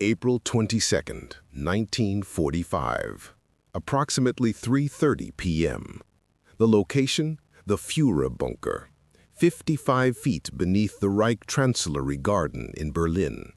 April 22nd, 1945, approximately 3:30 p.m. The location? The Führer bunker, 55 feet beneath the Reich Chancellery Garden in Berlin.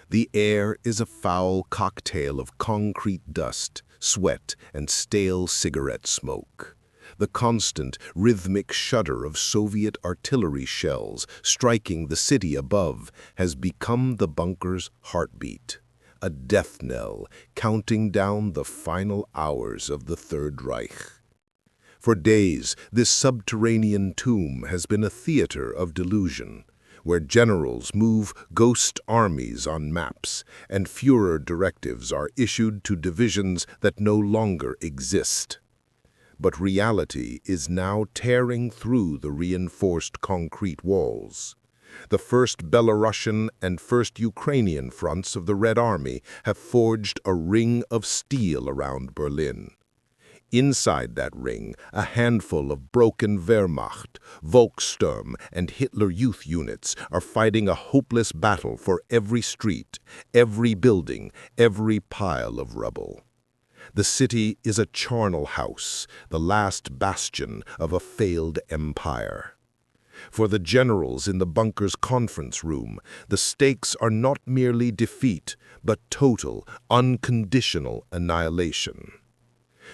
The air is a foul cocktail of concrete dust, sweat, and stale cigarette smoke. The constant, rhythmic shudder of Soviet artillery shells striking the city above has become the bunker's heartbeat, a death knell counting down the final hours of the Third Reich. For days, this subterranean tomb has been a theater of delusion, where generals move ghost armies on maps and Führer directives are issued to divisions that no longer exist. But reality is now tearing through the reinforced concrete walls. The 1st Belarusian and 1st Ukrainian fronts of the Red Army have forged a ring of steel around Berlin. Inside that ring, a handful of broken Wehrmacht, Volkssturm, and Hitler Youth units are fighting a hopeless battle for every street, every building, every pile of rubble. The city is a charnel house, the last bastion of a failed empire. For the generals in the bunker's conference room, the stakes are not merely defeat, but total, unconditional annihilation.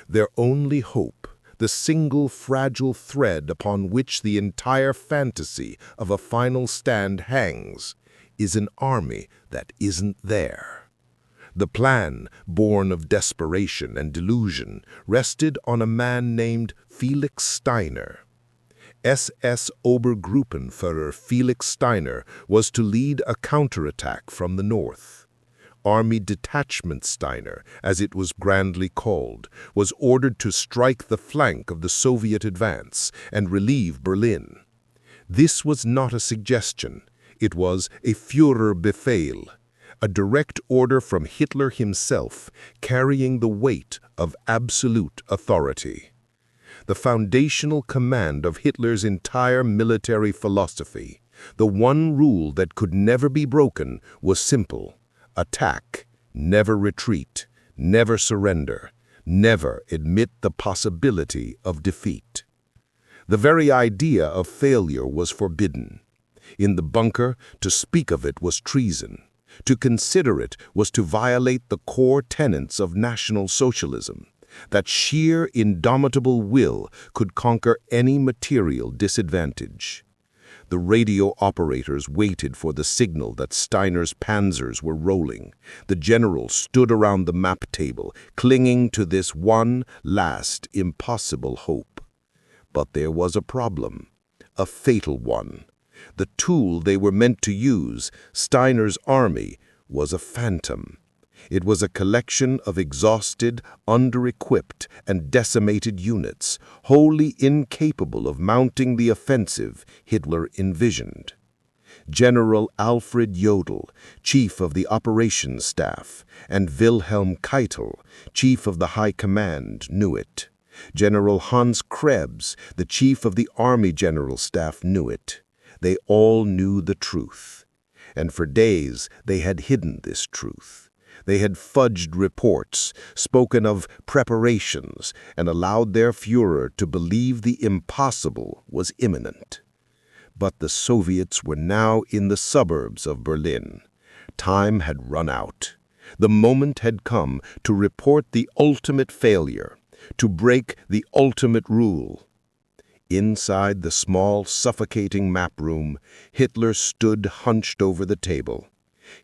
Their only hope, the single fragile thread upon which the entire fantasy of a final stand hangs, is an army that isn't there. The plan, born of desperation and delusion, rested on a man named Felix Steiner. SS Obergruppenführer Felix Steiner was to lead a counterattack from the north. Army Detachment Steiner, as it was grandly called, was ordered to strike the flank of the Soviet advance and relieve Berlin. This was not a suggestion. It was a Führerbefehl, a direct order from Hitler himself, carrying the weight of absolute authority. The foundational command of Hitler's entire military philosophy, the one rule that could never be broken, was simple: attack, never retreat, never surrender, never admit the possibility of defeat. The very idea of failure was forbidden. In the bunker, to speak of it was treason. To consider it was to violate the core tenets of National Socialism, that sheer indomitable will could conquer any material disadvantage. The radio operators waited for the signal that Steiner's panzers were rolling. The generals stood around the map table, clinging to this one last impossible hope. But there was a problem, a fatal one. The tool they were meant to use, Steiner's army, was a phantom. It was a collection of exhausted, under-equipped, and decimated units, wholly incapable of mounting the offensive Hitler envisioned. General Alfred Jodl, chief of the operations staff, and Wilhelm Keitel, chief of the High Command, knew it. General Hans Krebs, the chief of the Army General Staff, knew it. They all knew the truth. And for days they had hidden this truth. They had fudged reports, spoken of preparations, and allowed their Führer to believe the impossible was imminent. But the Soviets were now in the suburbs of Berlin. Time had run out. The moment had come to report the ultimate failure, to break the ultimate rule. Inside the small, suffocating map room, Hitler stood hunched over the table.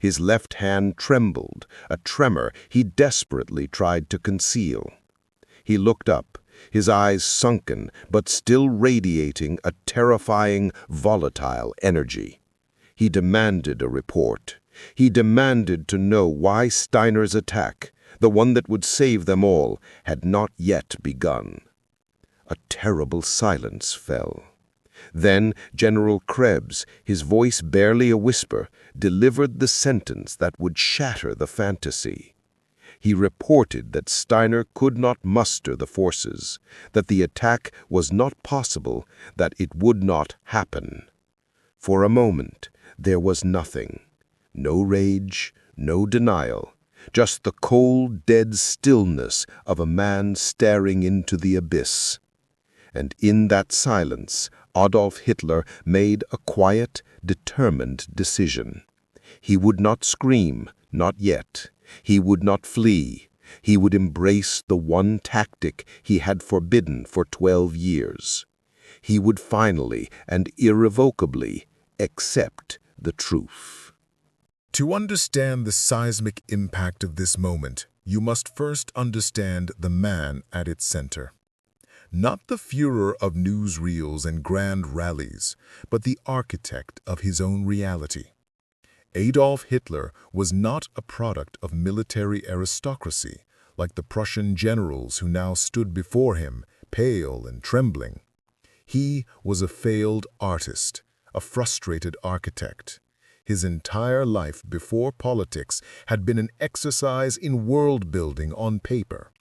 His left hand trembled, a tremor he desperately tried to conceal. He looked up, his eyes sunken but still radiating a terrifying, volatile energy. He demanded a report. He demanded to know why Steiner's attack, the one that would save them all, had not yet begun. A terrible silence fell. Then General Krebs, his voice barely a whisper, delivered the sentence that would shatter the fantasy. He reported that Steiner could not muster the forces, that the attack was not possible, that it would not happen. For a moment, there was nothing. No rage, No denial, just the cold, dead stillness of a man staring into the abyss. And in that silence, Adolf Hitler made a quiet, determined decision. He would not scream, not yet. He would not flee. He would embrace the one tactic he had forbidden for 12 years. He would finally and irrevocably accept the truth. To understand the seismic impact of this moment, you must first understand the man at its center. Not the Führer of newsreels and grand rallies, but the architect of his own reality. Adolf Hitler was not a product of military aristocracy, like the Prussian generals who now stood before him, pale and trembling. He was a failed artist, a frustrated architect. His entire life before politics had been an exercise in world-building on paper.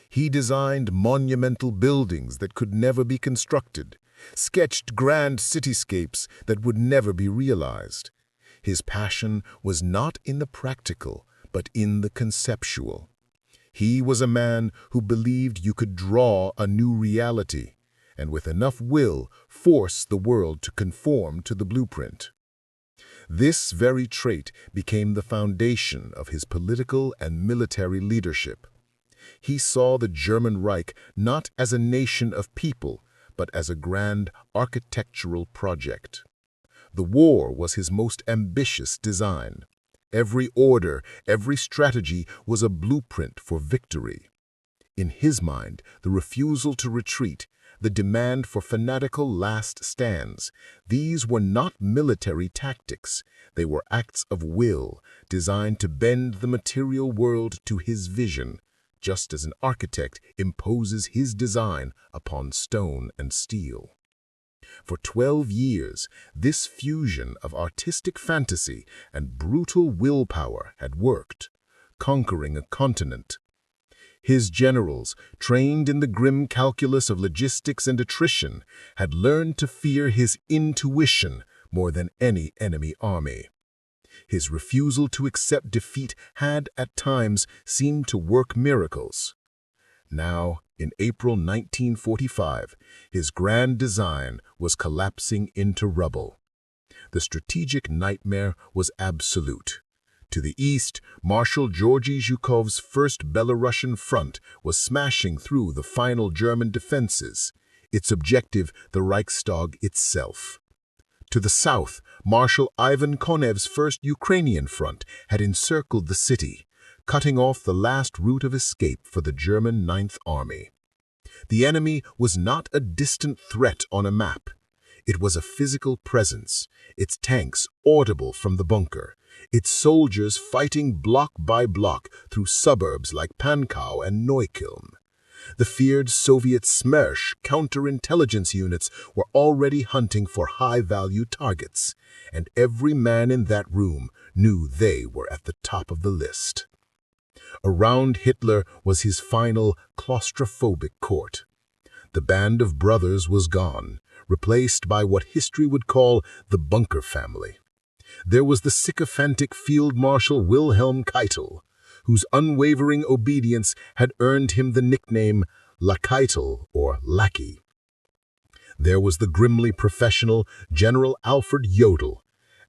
He designed monumental buildings that could never be constructed, sketched grand cityscapes that would never be realized. His passion was not in the practical, but in the conceptual. He was a man who believed you could draw a new reality, and with enough will, force the world to conform to the blueprint. This very trait became the foundation of his political and military leadership. He saw the German Reich not as a nation of people, but as a grand architectural project. The war was his most ambitious design. Every order, every strategy was a blueprint for victory. In his mind, the refusal to retreat, the demand for fanatical last stands, these were not military tactics. They were acts of will, designed to bend the material world to his vision, just as an architect imposes his design upon stone and steel. For 12 years, this fusion of artistic fantasy and brutal willpower had worked, conquering a continent. His generals, trained in the grim calculus of logistics and attrition, had learned to fear his intuition more than any enemy army. His refusal to accept defeat had, at times, seemed to work miracles. Now, in April 1945, his grand design was collapsing into rubble. The strategic nightmare was absolute. To the east, Marshal Georgy Zhukov's First Belarusian Front was smashing through the final German defenses, its objective the Reichstag itself. To the south, Marshal Ivan Konev's First Ukrainian Front had encircled the city, cutting off the last route of escape for the German Ninth Army. The enemy was not a distant threat on a map. It was a physical presence, its tanks audible from the bunker, its soldiers fighting block by block through suburbs like Pankow and Neukölln. The feared Soviet Smersh counterintelligence units were already hunting for high-value targets, and every man in that room knew they were at the top of the list. Around Hitler was his final claustrophobic court. The band of brothers was gone, replaced by what history would call the bunker family. There was the sycophantic Field Marshal Wilhelm Keitel, whose unwavering obedience had earned him the nickname Lakeitel or Lackey. There was the grimly professional General Alfred Jodl,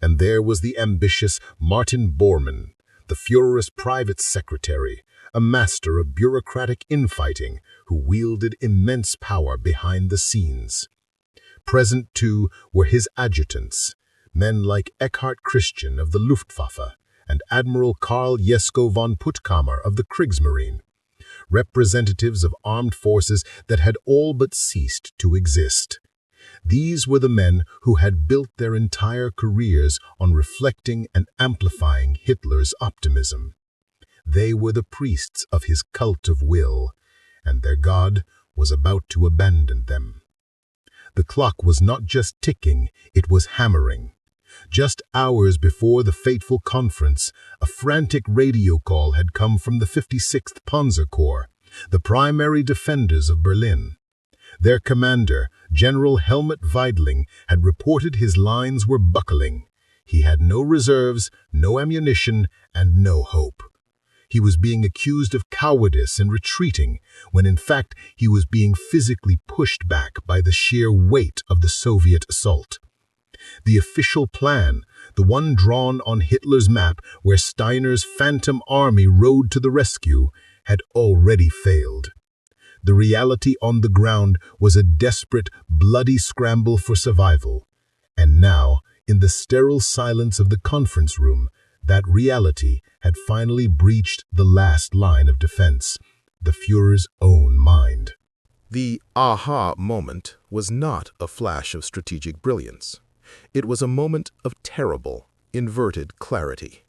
and there was the ambitious Martin Bormann, the Führer's private secretary, a master of bureaucratic infighting who wielded immense power behind the scenes. Present, too, were his adjutants, men like Eckhard Christian of the Luftwaffe and Admiral Karl Jesko von Puttkamer of the Kriegsmarine, representatives of armed forces that had all but ceased to exist. These were the men who had built their entire careers on reflecting and amplifying Hitler's optimism. They were the priests of his cult of will, and their god was about to abandon them. The clock was not just ticking, it was hammering. Just hours before the fateful conference, a frantic radio call had come from the 56th Panzer Corps, the primary defenders of Berlin. Their commander, General Helmut Weidling, had reported his lines were buckling. He had no reserves, no ammunition, and no hope. He was being accused of cowardice and retreating, when in fact he was being physically pushed back by the sheer weight of the Soviet assault. The official plan, the one drawn on Hitler's map where Steiner's phantom army rode to the rescue, had already failed. The reality on the ground was a desperate, bloody scramble for survival. And now, in the sterile silence of the conference room, that reality had finally breached the last line of defense, the Führer's own mind. The aha moment was not a flash of strategic brilliance. It was a moment of terrible, inverted clarity.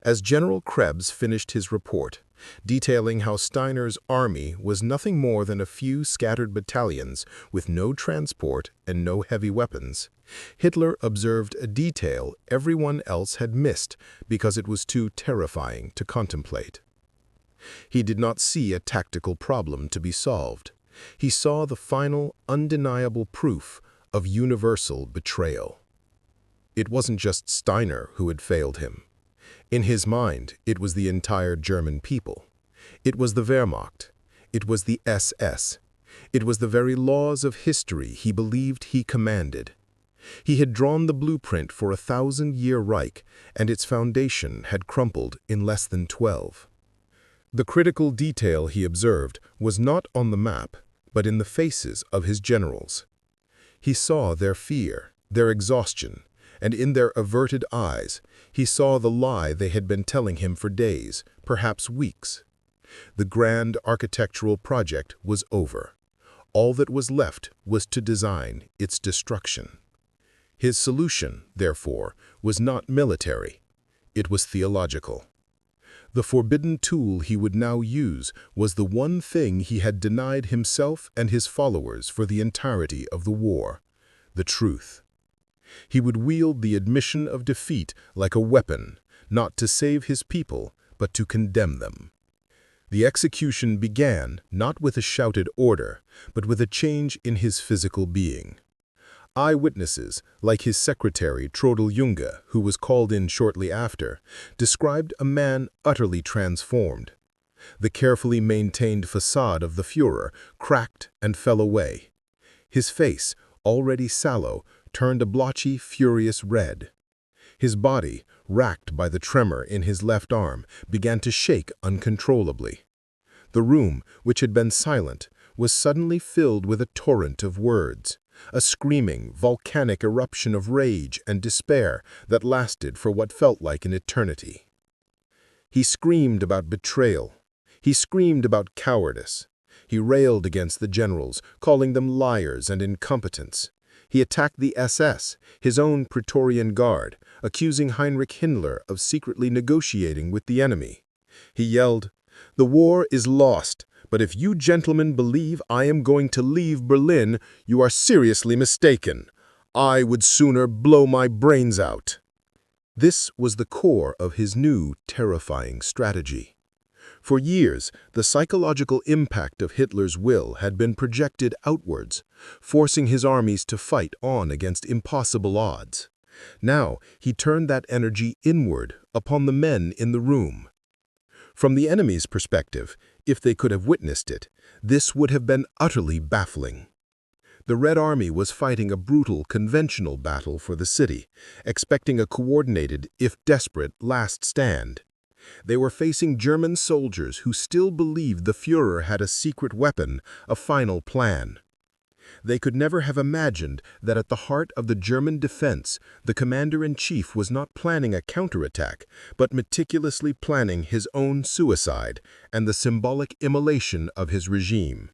As General Krebs finished his report, detailing how Steiner's army was nothing more than a few scattered battalions with no transport and no heavy weapons, Hitler observed a detail everyone else had missed because it was too terrifying to contemplate. He did not see a tactical problem to be solved. He saw the final, undeniable proof of universal betrayal. It wasn't just Steiner who had failed him. In his mind, it was the entire German people. It was the Wehrmacht. It was the SS. It was the very laws of history he believed he commanded. He had drawn the blueprint for a 1,000-year Reich, and its foundation had crumbled in less than 12. The critical detail he observed was not on the map, but in the faces of his generals. He saw their fear, their exhaustion, and in their averted eyes, he saw the lie they had been telling him for days, perhaps weeks. The grand architectural project was over. All that was left was to design its destruction. His solution, therefore, was not military. It was theological. The forbidden tool he would now use was the one thing he had denied himself and his followers for the entirety of the war: the truth. He would wield the admission of defeat like a weapon, not to save his people, but to condemn them. The execution began not with a shouted order, but with a change in his physical being. Eyewitnesses, like his secretary Trudel Junge, who was called in shortly after, described a man utterly transformed. The carefully maintained facade of the Führer cracked and fell away. His face, already sallow, turned a blotchy, furious red. His body, racked by the tremor in his left arm, began to shake uncontrollably. The room, which had been silent, was suddenly filled with a torrent of words, a screaming, volcanic eruption of rage and despair that lasted for what felt like an eternity. He screamed about betrayal. He screamed about cowardice. He railed against the generals, calling them liars and incompetents. He attacked the SS, his own Praetorian Guard, accusing Heinrich Himmler of secretly negotiating with the enemy. He yelled, "The war is lost, but if you gentlemen believe I am going to leave Berlin, you are seriously mistaken. I would sooner blow my brains out." This was the core of his new, terrifying strategy. For years, the psychological impact of Hitler's will had been projected outwards, forcing his armies to fight on against impossible odds. Now, he turned that energy inward upon the men in the room. From the enemy's perspective, if they could have witnessed it, this would have been utterly baffling. The Red Army was fighting a brutal, conventional battle for the city, expecting a coordinated, if desperate, last stand. They were facing German soldiers who still believed the Führer had a secret weapon, a final plan. They could never have imagined that at the heart of the German defense, the commander-in-chief was not planning a counterattack, but meticulously planning his own suicide and the symbolic immolation of his regime.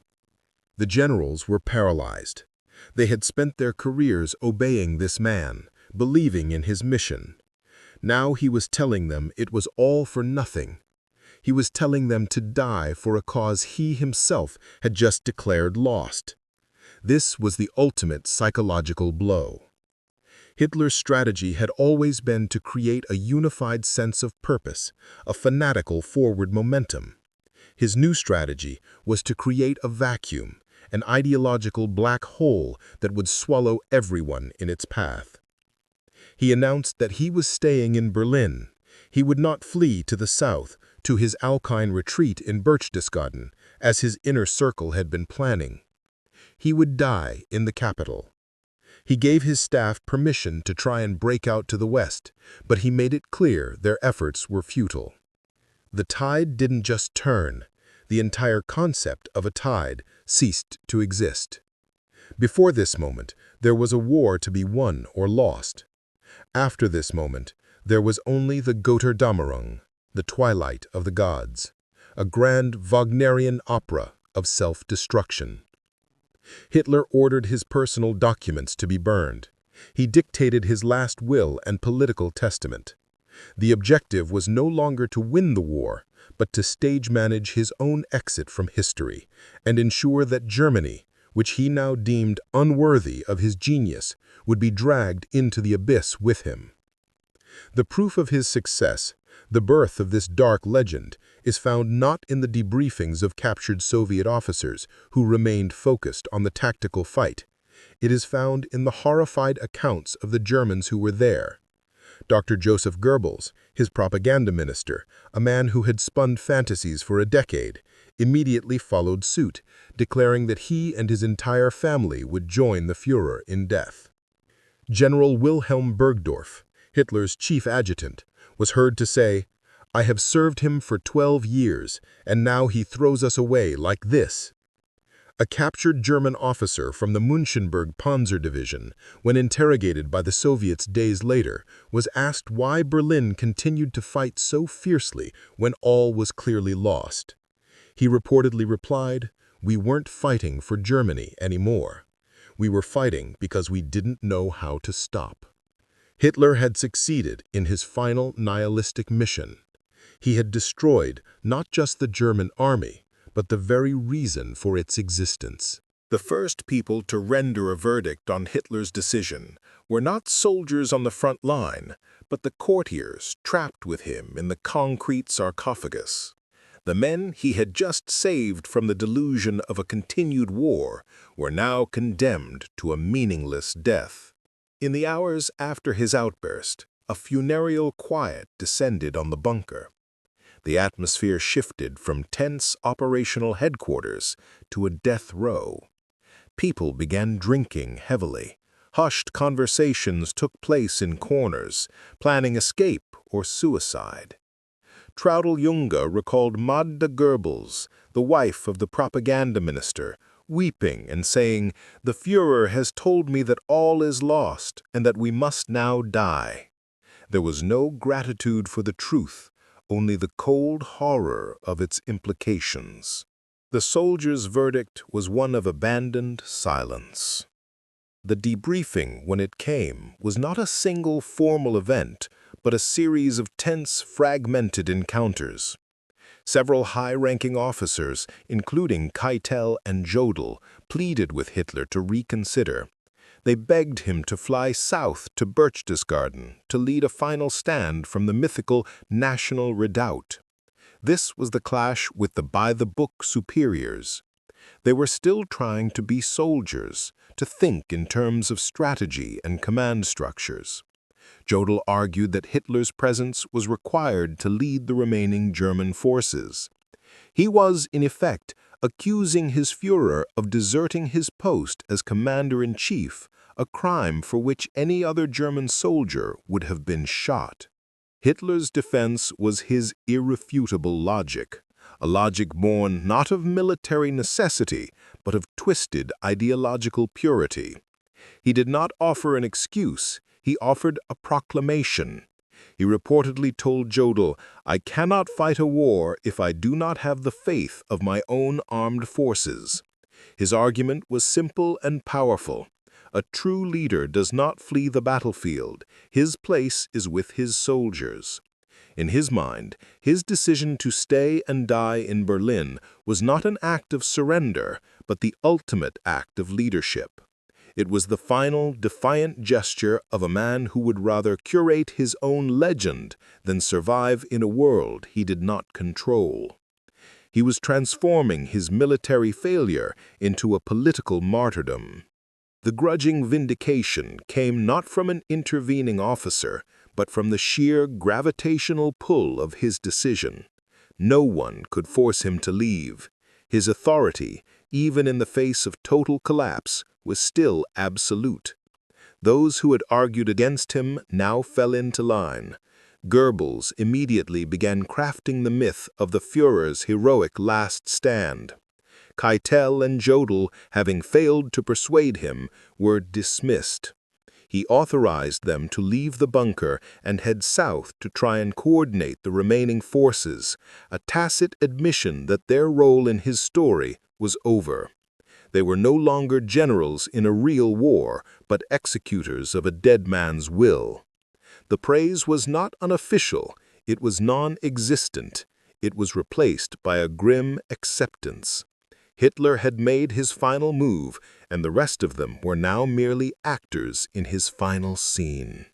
The generals were paralyzed. They had spent their careers obeying this man, believing in his mission. Now he was telling them it was all for nothing. He was telling them to die for a cause he himself had just declared lost. This was the ultimate psychological blow. Hitler's strategy had always been to create a unified sense of purpose, a fanatical forward momentum. His new strategy was to create a vacuum, an ideological black hole that would swallow everyone in its path. He announced that he was staying in Berlin. He would not flee to the south, to his Alpine retreat in Berchtesgaden, as his inner circle had been planning. He would die in the capital. He gave his staff permission to try and break out to the west, but he made it clear their efforts were futile. The tide didn't just turn. The entire concept of a tide ceased to exist. Before this moment, there was a war to be won or lost. After this moment, there was only the Götterdämmerung, the twilight of the gods, a grand Wagnerian opera of self-destruction. Hitler ordered his personal documents to be burned. He dictated his last will and political testament. The objective was no longer to win the war, but to stage-manage his own exit from history and ensure that Germany, which he now deemed unworthy of his genius, would be dragged into the abyss with him. The proof of his success, the birth of this dark legend, is found not in the debriefings of captured Soviet officers who remained focused on the tactical fight. It is found in the horrified accounts of the Germans who were there. Dr. Joseph Goebbels, his propaganda minister, a man who had spun fantasies for a decade, immediately followed suit, declaring that he and his entire family would join the Führer in death. General Wilhelm Burgdorf, Hitler's chief adjutant, was heard to say, "I have served him for 12 years, and now he throws us away like this." A captured German officer from the Münchenberg Panzer Division, when interrogated by the Soviets days later, was asked why Berlin continued to fight so fiercely when all was clearly lost. He reportedly replied, "We weren't fighting for Germany anymore. We were fighting because we didn't know how to stop." Hitler had succeeded in his final nihilistic mission. He had destroyed not just the German army, but the very reason for its existence. The first people to render a verdict on Hitler's decision were not soldiers on the front line, but the courtiers trapped with him in the concrete sarcophagus. The men he had just saved from the delusion of a continued war were now condemned to a meaningless death. In the hours after his outburst, a funereal quiet descended on the bunker. The atmosphere shifted from tense operational headquarters to a death row. People began drinking heavily. Hushed conversations took place in corners, planning escape or suicide. Traudl Junge recalled Magda Goebbels, the wife of the propaganda minister, weeping and saying, "The Führer has told me that all is lost and that we must now die." There was no gratitude for the truth, only the cold horror of its implications. The soldiers' verdict was one of abandoned silence. The debriefing, when it came, was not a single formal event, but a series of tense, fragmented encounters. Several high-ranking officers, including Keitel and Jodl, pleaded with Hitler to reconsider. They begged him to fly south to Berchtesgaden to lead a final stand from the mythical National Redoubt. This was the clash with the by-the-book superiors. They were still trying to be soldiers, to think in terms of strategy and command structures. Jodl argued that Hitler's presence was required to lead the remaining German forces. He was, in effect, accusing his Führer of deserting his post as commander-in-chief, a crime for which any other German soldier would have been shot. Hitler's defense was his irrefutable logic, a logic born not of military necessity, but of twisted ideological purity. He did not offer an excuse, he offered a proclamation. He reportedly told Jodl, "I cannot fight a war if I do not have the faith of my own armed forces." His argument was simple and powerful. A true leader does not flee the battlefield. His place is with his soldiers. In his mind, his decision to stay and die in Berlin was not an act of surrender, but the ultimate act of leadership. It was the final, defiant gesture of a man who would rather curate his own legend than survive in a world he did not control. He was transforming his military failure into a political martyrdom. The grudging vindication came not from an intervening officer, but from the sheer gravitational pull of his decision. No one could force him to leave. His authority, even in the face of total collapse, was still absolute. Those who had argued against him now fell into line. Goebbels immediately began crafting the myth of the Führer's heroic last stand. Keitel and Jodl, having failed to persuade him, were dismissed. He authorized them to leave the bunker and head south to try and coordinate the remaining forces, a tacit admission that their role in his story was over. They were no longer generals in a real war, but executors of a dead man's will. The praise was not unofficial, it was non-existent. It was replaced by a grim acceptance. Hitler had made his final move, and the rest of them were now merely actors in his final scene.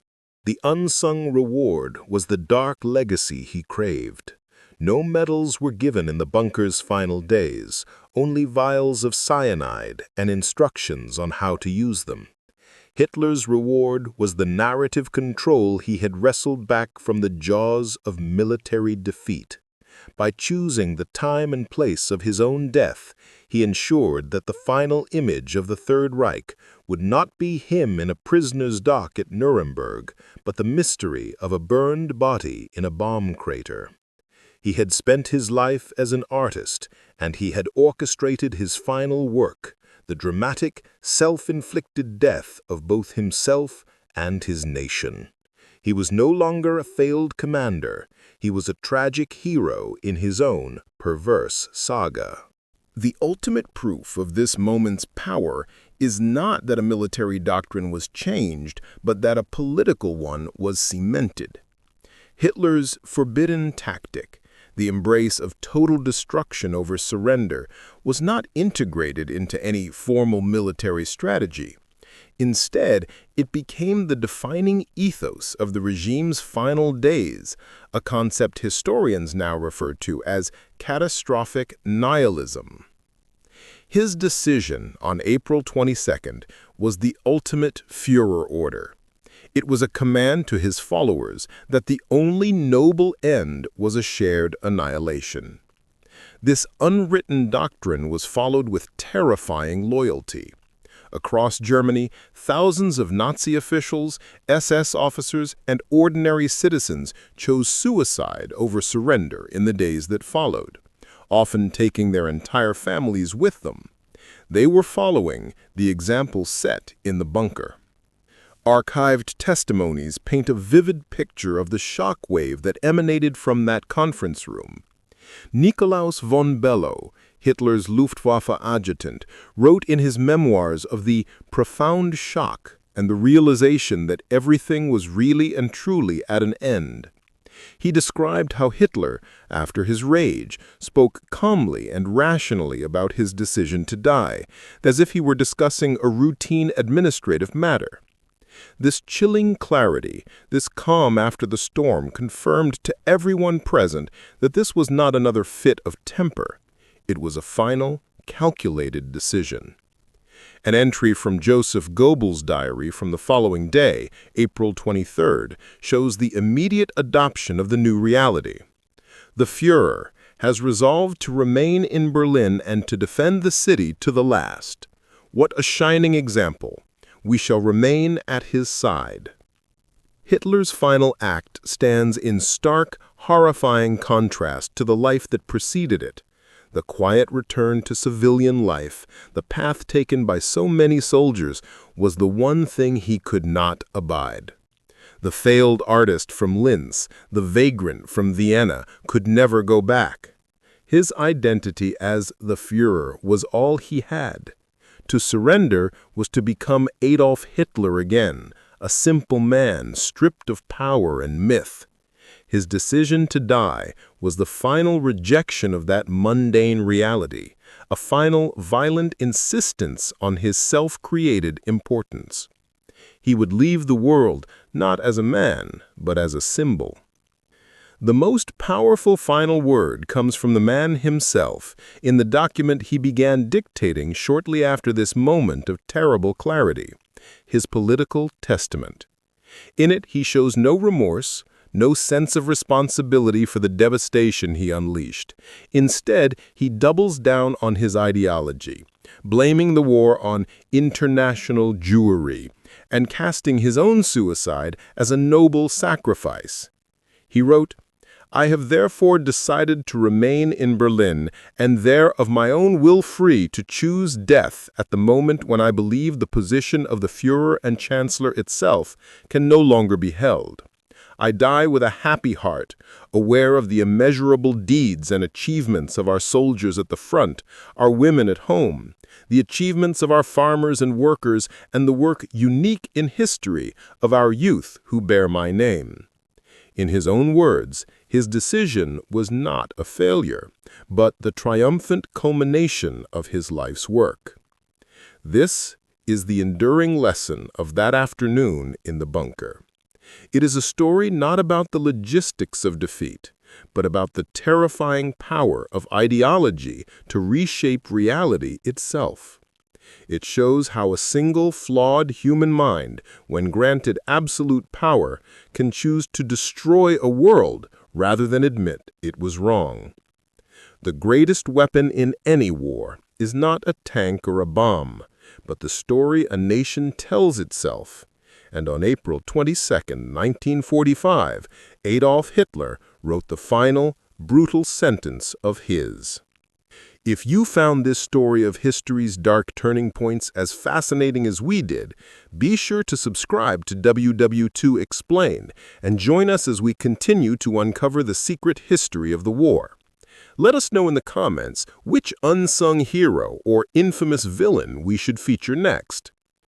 The unsung reward was the dark legacy he craved. No medals were given in the bunker's final days, only vials of cyanide and instructions on how to use them. Hitler's reward was the narrative control he had wrestled back from the jaws of military defeat. By choosing the time and place of his own death, he ensured that the final image of the Third Reich would not be him in a prisoner's dock at Nuremberg, but the mystery of a burned body in a bomb crater. He had spent his life as an artist, and he had orchestrated his final work, the dramatic, self-inflicted death of both himself and his nation. He was no longer a failed commander. He was a tragic hero in his own perverse saga. The ultimate proof of this moment's power is not that a military doctrine was changed, but that a political one was cemented. Hitler's forbidden tactic, the embrace of total destruction over surrender, was not integrated into any formal military strategy. Instead, it became the defining ethos of the regime's final days, a concept historians now refer to as catastrophic nihilism. His decision on April 22nd was the ultimate Führer order. It was a command to his followers that the only noble end was a shared annihilation. This unwritten doctrine was followed with terrifying loyalty. Across Germany, thousands of Nazi officials, SS officers, and ordinary citizens chose suicide over surrender in the days that followed, often taking their entire families with them. They were following the example set in the bunker. Archived testimonies paint a vivid picture of the shockwave that emanated from that conference room. Nikolaus von Below, Hitler's Luftwaffe adjutant, wrote in his memoirs of the profound shock and the realization that everything was really and truly at an end. He described how Hitler, after his rage, spoke calmly and rationally about his decision to die, as if he were discussing a routine administrative matter. This chilling clarity, this calm after the storm, confirmed to everyone present that this was not another fit of temper. It was a final, calculated decision. An entry from Joseph Goebbels' diary from the following day, April 23rd, shows the immediate adoption of the new reality. The Führer has resolved to remain in Berlin and to defend the city to the last. What a shining example! We shall remain at his side. Hitler's final act stands in stark, horrifying contrast to the life that preceded it. The quiet return to civilian life, the path taken by so many soldiers, was the one thing he could not abide. The failed artist from Linz, the vagrant from Vienna, could never go back. His identity as the Führer was all he had. To surrender was to become Adolf Hitler again, a simple man stripped of power and myth. His decision to die was the final rejection of that mundane reality, a final violent insistence on his self-created importance. He would leave the world not as a man, but as a symbol. The most powerful final word comes from the man himself in the document he began dictating shortly after this moment of terrible clarity, his political testament. In it, he shows no remorse, no sense of responsibility for the devastation he unleashed. Instead, he doubles down on his ideology, blaming the war on international Jewry and casting his own suicide as a noble sacrifice. He wrote, "I have therefore decided to remain in Berlin, and there of my own will free to choose death at the moment when I believe the position of the Führer and Chancellor itself can no longer be held. I die with a happy heart, aware of the immeasurable deeds and achievements of our soldiers at the front, our women at home, the achievements of our farmers and workers, and the work unique in history of our youth who bear my name." In his own words, his decision was not a failure, but the triumphant culmination of his life's work. This is the enduring lesson of that afternoon in the bunker. It is a story not about the logistics of defeat, but about the terrifying power of ideology to reshape reality itself. It shows how a single flawed human mind, when granted absolute power, can choose to destroy a world rather than admit it was wrong. The greatest weapon in any war is not a tank or a bomb, but the story a nation tells itself. And on April 22, 1945, Adolf Hitler wrote the final, brutal sentence of his. If you found this story of history's dark turning points as fascinating as we did, be sure to subscribe to WWII Explained and join us as we continue to uncover the secret history of the war. Let us know in the comments which unsung hero or infamous villain we should feature next.